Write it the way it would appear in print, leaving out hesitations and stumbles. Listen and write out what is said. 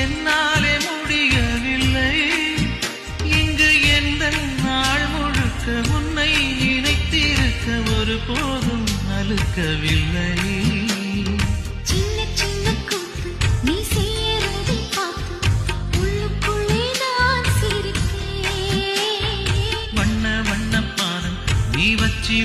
என்னாலே முடியவில்லை இங்கு எந்த நாள் முழுக்க உன்னை நினைத்திருக்க ஒரு போதும் அழுக்கவில்லை. சின்ன சின்ன கூத்து நீ செய்யறதை பார்த்து உள்ளுக்குள்ளே நான் சிரித்தேன். வண்ண வண்ண பாதம் நீ வச்சி